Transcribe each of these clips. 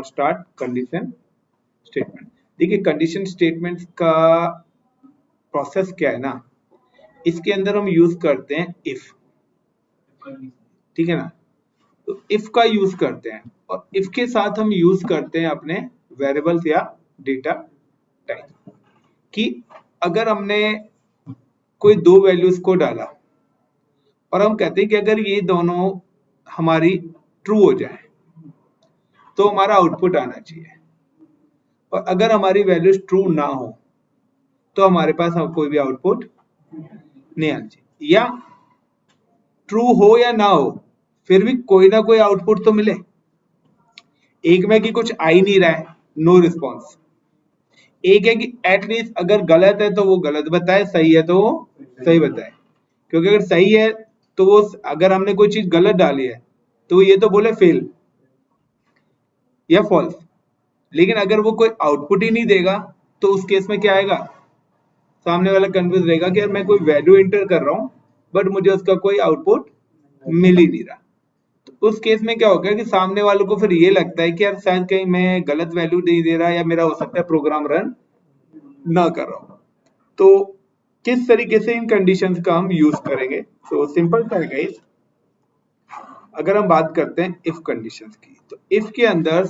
Start condition statement. देखिए condition statement का process क्या है ना, इसके अंदर हम यूज करते हैं इफ, ठीक है ना। तो इफ का यूज करते हैं और इफ के साथ हम यूज करते हैं अपने वेरिएबल्स या डेटा टाइप, कि अगर हमने कोई दो वैल्यूज को डाला और हम कहते हैं कि अगर ये दोनों हमारी ट्रू हो जाए तो हमारा आउटपुट आना चाहिए, और अगर हमारी वैल्यूज ट्रू ना हो तो हमारे पास कोई भी आउटपुट नहीं आना चाहिए, या ट्रू हो या ना हो फिर भी कोई ना कोई आउटपुट तो मिले। एक में कि कुछ आ ही नहीं रहा है, नो रिस्पॉन्स। एक है कि एटलीस्ट अगर गलत है तो वो गलत बताए, सही है तो वो सही बताए, क्योंकि अगर सही है तो वो, अगर हमने कोई चीज गलत डाली है तो ये तो बोले फेल या फॉल्स। लेकिन अगर वो कोई आउटपुट ही नहीं देगा तो उस केस में क्या आएगा, सामने वाला कंफ्यूज रहेगा कि यार मैं कोई वैल्यू एंटर कर रहा हूं बट मुझे उसका कोई आउटपुट मिल ही नहीं रहा। तो उस केस में क्या होगा कि सामने वालों को फिर ये लगता है कि यार शायद कहीं मैं गलत वैल्यू नहीं दे रहा, या मेरा हो सकता है प्रोग्राम रन ना कर रहा हूं। तो किस तरीके से इन कंडीशंस का हम यूज करेंगे, तो सिंपल सा है गाइस। अगर हम बात करते हैं इफ कंडीशंस की, तो इफ के अंदर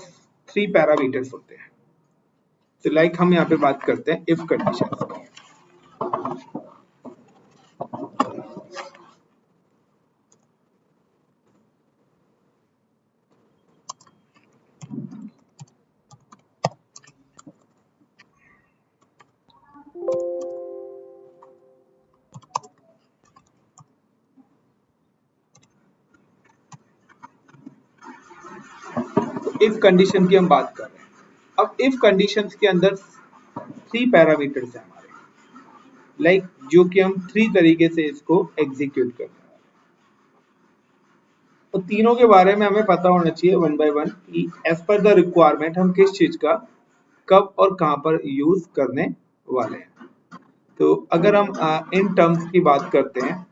3 पैरामीटर्स होते हैं। तो लाइक हम यहाँ पे बात करते हैं इफ कंडीशंस की। इफ कंडीशन की हम बात कर रहे हैं। अब इफ कंडीशंस के अंदर 3 पैरामीटर्स हैं हमारे, लाइक जो कि हम 3 तरीके से इसको एग्जीक्यूट करते हैं। तो तीनों के बारे में हमें पता होना चाहिए वन बाय वन कि एज पर द रिक्वायरमेंट हम किस चीज का कब और कहां पर यूज करने वाले हैं। तो अगर हम इन टर्म्स की बात करते हैं,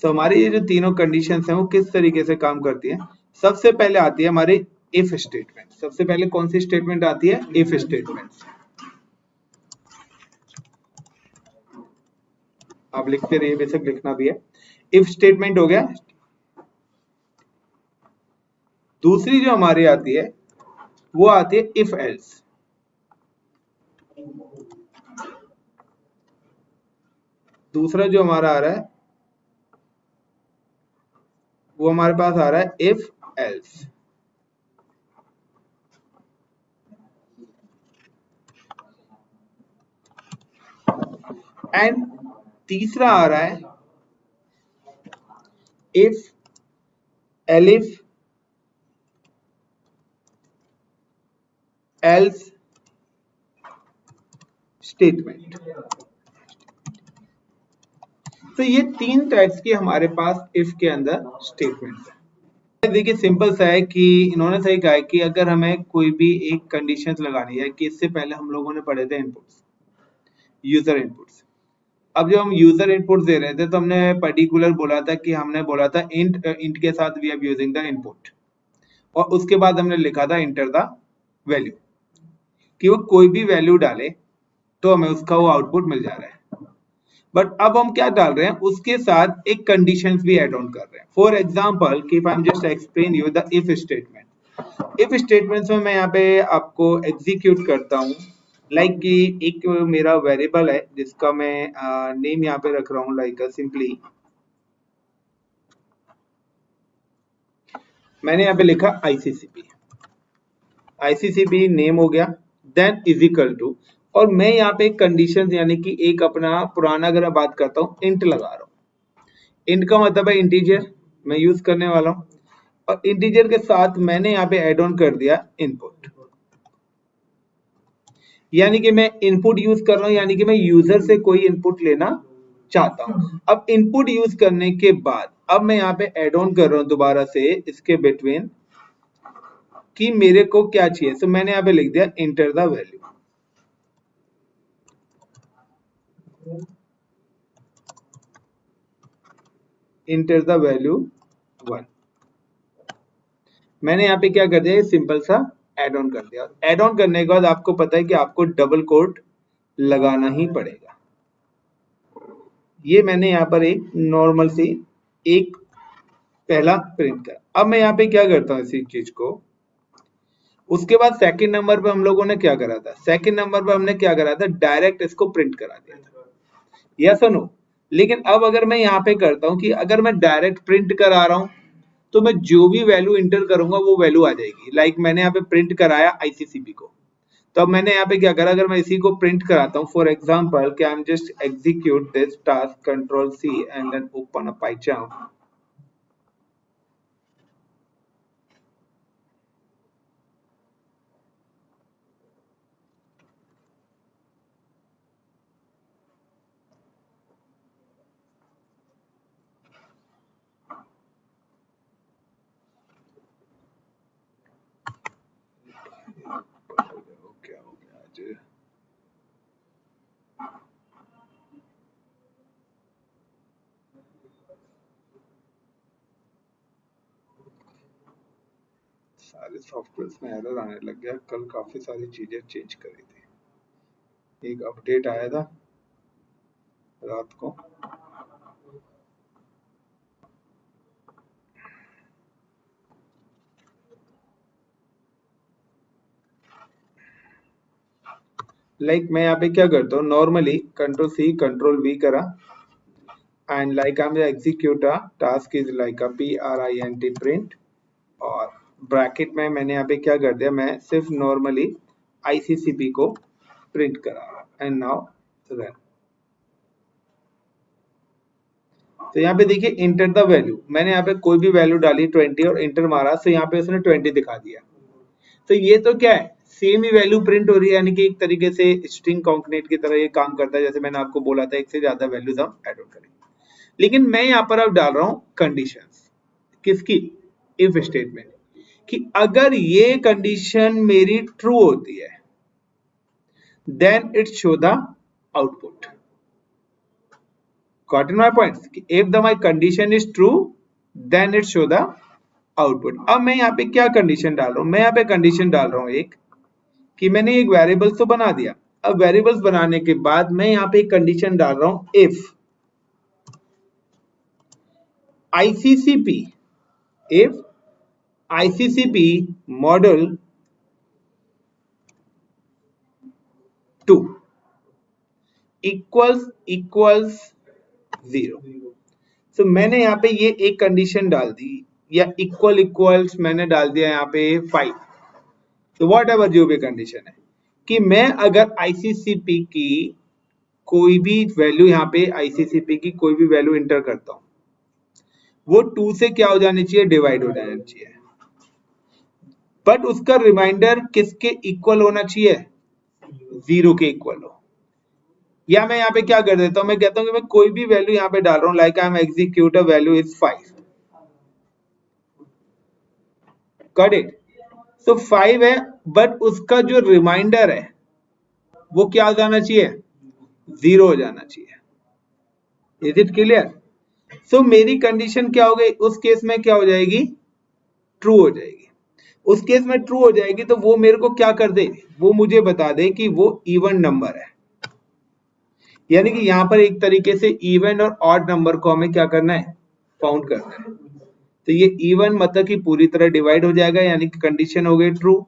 तो हमारी ये जो तीनों कंडीशंस हैं वो किस तरीके से काम करती हैं। सबसे पहले आती है हमारी इफ स्टेटमेंट। सबसे पहले कौन सी स्टेटमेंट आती है, इफ स्टेटमेंट। आप लिखते रहिए, बेशक लिखना भी है। इफ स्टेटमेंट हो गया। दूसरी जो हमारी आती है वो आती है इफ एल्स। दूसरा जो हमारा आ रहा है वो हमारे पास आ रहा है इफ एल्स। एंड तीसरा आ रहा है इफ एलिफ एल्स स्टेटमेंट। तो ये 3 टाइप्स की हमारे पास इफ के अंदर स्टेटमेंट है। देखिए सिंपल सा है कि इन्होंने सही कहा है कि अगर हमें कोई भी एक कंडीशन लगानी है, कि इससे पहले हम लोगों ने पढ़े थे इनपुट्स, यूजर इनपुट्स। अब जब हम यूजर इनपुट दे रहे थे तो हमने पर्टिकुलर बोला था कि हमने बोला था इंट के साथ we are using the input, और उसके बाद हमने लिखा था इंटर द वैल्यू, कि वो कोई भी वैल्यू डाले तो हमें उसका वो आउटपुट मिल जा रहा है। बट अब हम क्या डाल रहे हैं, उसके साथ एक कंडीशन भी एड ऑन कर रहे हैं। फॉर एग्जाम्पल कि if I am just explain you the if statement. If statements में मैं यहाँ पे आपको एग्जीक्यूट करता हूँ, लाइक कि एक मेरा वेरिएबल है जिसका मैं नेम यहाँ पे रख रहा हूँ, लाइक सिंपली मैंने यहाँ पे लिखा आईसीसीपी। आईसीसीपी नेम हो गया, देन इज इक्वल टू, और मैं यहाँ पे एक कंडीशन यानी कि एक अपना पुराना अगर मैं बात करता हूँ इंट लगा रहा हूँ। इंट का मतलब है इंटीजर मैं यूज करने वाला हूँ, और इंटीजर के साथ मैंने यहाँ पे एड ऑन कर दिया इनपुट, यानी कि मैं इनपुट यूज कर रहा हूँ, यानी कि मैं यूजर से कोई इनपुट लेना चाहता हूँ। अब इनपुट यूज करने के बाद अब मैं यहाँ पे एड ऑन कर रहा हूँ दोबारा से इसके बिटवीन कि मेरे को क्या चाहिए। तो मैंने यहाँ पे लिख दिया enter the value. Enter the value 1। मैंने यहाँ पे क्या कर दिया, सिंपल सा एड ऑन कर दिया। एड ऑन करने के बाद आपको पता है कि आपको डबल कोट लगाना ही पड़ेगा। ये मैंने यहाँ पर एक नॉर्मल सी एक पहला प्रिंट कर। अब मैं यहाँ पे क्या करता हूँ इसी चीज को, उसके बाद सेकंड नंबर पे हम लोगों ने क्या करा था, सेकंड नंबर पे हमने क्या करा था, डायरेक्ट इसको प्रिंट करा दिया था, यस और नो। लेकिन अब अगर मैं यहाँ पे करता हूँ कि अगर मैं डायरेक्ट प्रिंट करा रहा हूँ तो मैं जो भी वैल्यू इंटर करूंगा वो वैल्यू आ जाएगी। लाइक मैंने यहाँ पे प्रिंट कराया आईसीसीपी को, तो अब मैंने यहाँ पे क्या करा, अगर मैं इसी को प्रिंट कराता हूँ फॉर एग्जाम्पल कि I am just execute this task control C and then open a PyCharm. क्या हो गया आज, सारे सॉफ्टवेयर में एरर आने लग गया। कल काफी सारी चीजें चेंज करी थी, एक अपडेट आया था रात को, लाइक मैं यहाँ पे क्या करता हूँ, normally control C control V करा and like I am execute a task is like a print print, और ब्रैकेट में मैंने यहाँ पे क्या कर दिया, मैं सिर्फ नॉर्मली आईसीसीपी को प्रिंट करा एंड नाउ रन। तो यहाँ पे देखिए इंटर द वैल्यू, मैंने यहाँ पे कोई भी वैल्यू डाली 20 और इंटर मारा, तो यहाँ पे उसने 20 दिखा दिया। तो ये तो क्या है, सेम ही वैल्यू प्रिंट हो रही है, यानी कि एक तरीके से स्ट्रिंग कॉन्कनेट की तरह ये काम करता है। जैसे मैंने आपको बोला था एक से ज्यादा वैल्यूज हम ऐड ऑन करेंगे। लेकिन मैं यहाँ पर अब डाल रहा हूँ कंडीशंस, किसकी, इफ स्टेटमेंट, कि अगर ये कंडीशन मेरी ट्रू होती है then it show the output. Got in my points, कि if the my condition is true then it show the output. अब मैं यहाँ पे क्या कंडीशन डाल रहा हूँ, मैं यहाँ पे कंडीशन डाल रहा हूँ एक, कि मैंने एक वेरिएबल्स तो बना दिया। अब वेरिएबल्स बनाने के बाद मैं यहाँ पे एक कंडीशन डाल रहा हूँ, if ICCP, if ICCP model 2 equals 0। तो मैंने यहाँ पे ये एक कंडीशन डाल दी, या इक्वल्स मैंने डाल दिया यहाँ पे 5। तो वॉट एवर जो भी कंडीशन है, कि मैं अगर आईसीसीपी की कोई भी वैल्यू, यहाँ पे आईसीसीपी की कोई भी वैल्यू इंटर करता हूं, वो 2 से क्या हो जानी चाहिए, डिवाइड हो जानी चाहिए। बट उसका रिमाइंडर किसके इक्वल होना चाहिए, 0 के इक्वल हो। या मैं यहाँ पे क्या कर देता हूं, मैं कहता हूं कि मैं कोई भी वैल्यू यहाँ पे डाल रहा हूं, like I am execute a value is 5, got it. So 5 है, बट उसका जो रिमाइंडर है वो क्या हो जाना चाहिए, 0 हो जाना चाहिए। Is it clear? सो मेरी कंडीशन क्या हो गई, उस केस में क्या हो जाएगी, ट्रू हो जाएगी। उस केस में ट्रू हो जाएगी तो वो मेरे को क्या कर दे, वो मुझे बता दे कि वो इवन नंबर है। यानी कि यहाँ पर एक तरीके से इवन और ऑड नंबर को हमें क्या करना है, काउंट करना है। तो ये इवन मतलब कि पूरी तरह डिवाइड हो जाएगा, यानी कि कंडीशन हो गई ट्रू,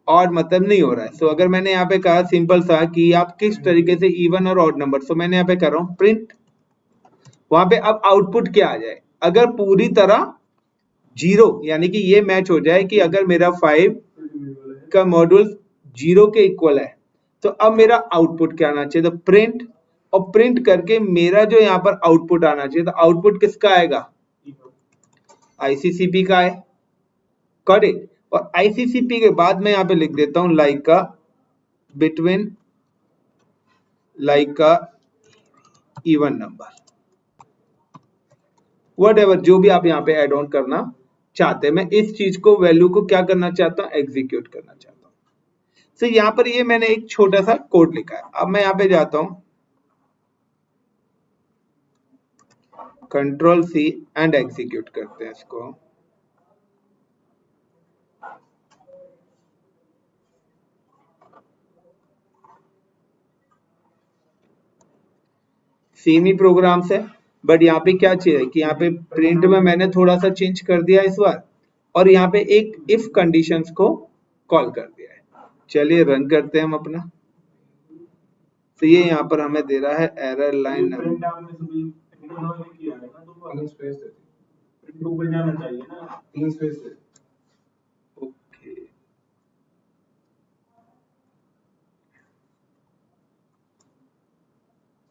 ऑड मतलब नहीं हो रहा है। सो अगर मैंने यहाँ पे कहा सिंपल सा कि आप किस तरीके से इवन और ऑड नंबर, सो मैंने यहाँ पे कर रहा हूँ प्रिंट, वहां पे अब आउटपुट क्या आ जाए, अगर पूरी तरह 0 यानी कि ये मैच हो जाए कि अगर मेरा 5 का मॉड्यूल 0 के इक्वल है, तो अब मेरा आउटपुट क्या आना चाहिए, तो प्रिंट, और प्रिंट करके मेरा जो यहाँ पर आउटपुट आना चाहिए, तो आउटपुट किसका आएगा, आईसीसीपी का है, करेक्ट। और आईसीसीपी के बाद मैं यहाँ पे लिख देता हूं लाइक का बिटवीन, लाइक का इवन नंबर, व्हाटएवर जो भी आप यहाँ पे ऐड ऑन करना चाहते हैं। मैं इस चीज को वैल्यू को क्या करना चाहता हूँ, एग्जीक्यूट करना चाहता हूँ। तो यहाँ पर ये मैंने एक छोटा सा कोड लिखा है। अब मैं यहाँ पे जाता हूँ, कंट्रोल सी एंड एग्जीक्यूट करते हैं इसको। सेम ही प्रोग्राम्स है, बट यहाँ पे क्या चाहिए कि यहाँ पे प्रिंट में मैंने थोड़ा सा चेंज कर दिया इस बार, और यहाँ पे एक इफ कंडीशंस को कॉल कर दिया है। चलिए रन करते हैं हम अपना। तो ये यहाँ पर हमें दे रहा है एरर लाइन। ओके,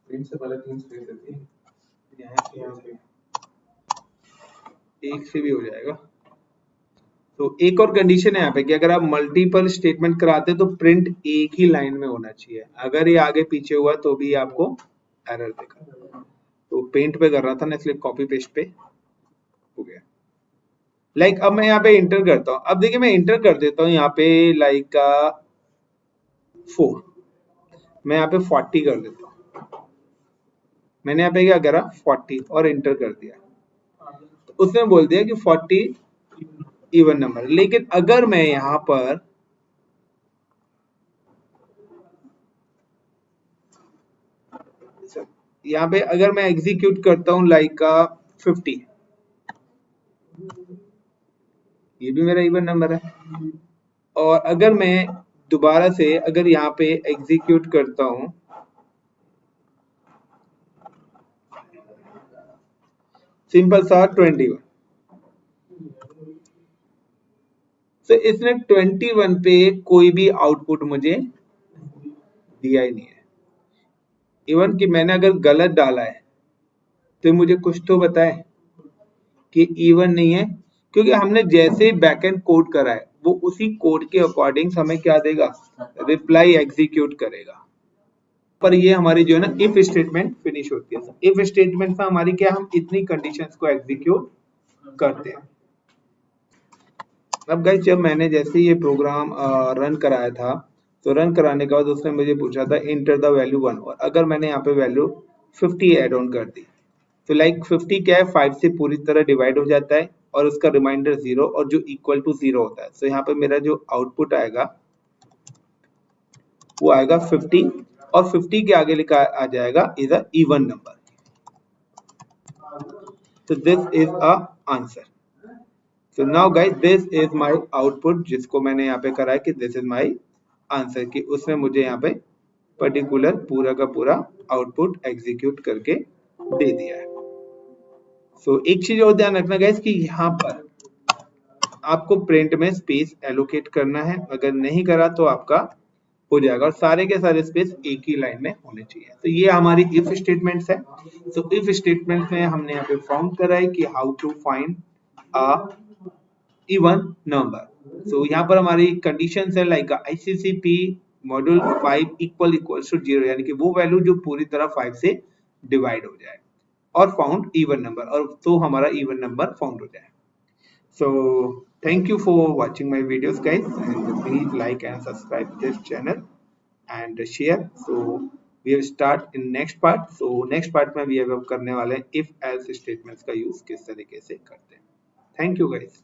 प्रिंट से पहले 3 स्पेस देती है, यहाँ पे एक से भी हो जाएगा। तो एक और कंडीशन है यहाँ पे कि अगर आप मल्टीपल स्टेटमेंट कराते हैं तो प्रिंट एक ही लाइन में होना चाहिए, अगर ये आगे पीछे हुआ तो भी आपको एरर देगा। तो पेंट पे कर रहा था ना, इसलिए कॉपी पेस्ट पे हो गया। लाइक अब मैं यहाँ पे इंटर करता हूँ, अब देखिए मैं इंटर कर देता हूँ यहाँ पे लाइक 4, मैं यहाँ पे 40 कर देता हूँ। मैंने यहाँ पे क्या करा 40 और इंटर कर दिया, तो उसने बोल दिया कि 40 इवन नंबर। लेकिन अगर मैं यहाँ पर अगर मैं एग्जीक्यूट करता हूँ लाइक 50, ये भी मेरा इवन नंबर है। और अगर मैं दोबारा से अगर यहाँ पे एग्जीक्यूट करता हूँ सिंपल सा 21, तो इसने 21 पे कोई भी आउटपुट मुझे दिया ही नहीं है। इवन कि मैंने अगर गलत डाला है तो मुझे कुछ तो बताए कि इवन नहीं है, क्योंकि हमने जैसे ही बैकएंड कोड करा है वो उसी कोड के अकॉर्डिंग हमें क्या देगा, रिप्लाई एग्जीक्यूट करेगा। पर ये हमारी जो है ना इफ स्टेटमेंट फिनिश होती है। इफ स्टेटमेंट में हमारी क्या, हम इतनी कंडीशंस को एग्जीक्यूट करते हैं। अब गाइस जब मैंने जैसे ये प्रोग्राम रन कराया था, तो रन कराने के बाद उसने मुझे पूछा था इंटर द वैल्यू 1, और अगर मैंने यहाँ पे वैल्यू 50 ऐड ऑन कर दी तो लाइक 50 क्या है 5 से पूरी तरह डिवाइड हो जाता है और उसका रिमाइंडर 0 और जो इक्वल टू 0 होता है। तो यहाँ पे मेरा जो आउटपुट आएगा वो आएगा 50, और 50 के आगे लिखा आ जाएगा इज अ इवन नंबर। तो this is a answer. So now guys this is my output, जिसको मैंने यहाँ पे करा है कि this is my answer, कि उसने मुझे यहाँ पे पर्टिकुलर पूरा का पूरा आउटपुट एग्जीक्यूट करके दे दिया है। So एक चीज और ध्यान रखना गाइस कि यहाँ पर आपको प्रिंट में स्पेस एलोकेट करना है, अगर नहीं करा तो आपका हो जाएगा, और सारे के सारे स्पेस एक ही लाइन में होने चाहिए। तो ये हमारी इफ स्टेटमेंट्स है। तो इफ स्टेटमेंट में हमने यहाँ पे फाउंड करा है कि how to find a even number. So यहाँ पर हमारी कंडीशंस है like ICCP module 5 equal to 0, यानी कि वो वैल्यू जो पूरी तरह 5 से डिवाइड हो जाए, और फाउंड इवन नंबर, और तो हमारा इवन नंबर फाउंड हो जाए। So thank you for watching my videos guys, and please like and subscribe this channel and share. So we will start in next part. So next part में भी अब करने वाले हैं if else statements का use किस तरीके से करते हैं। Thank you guys.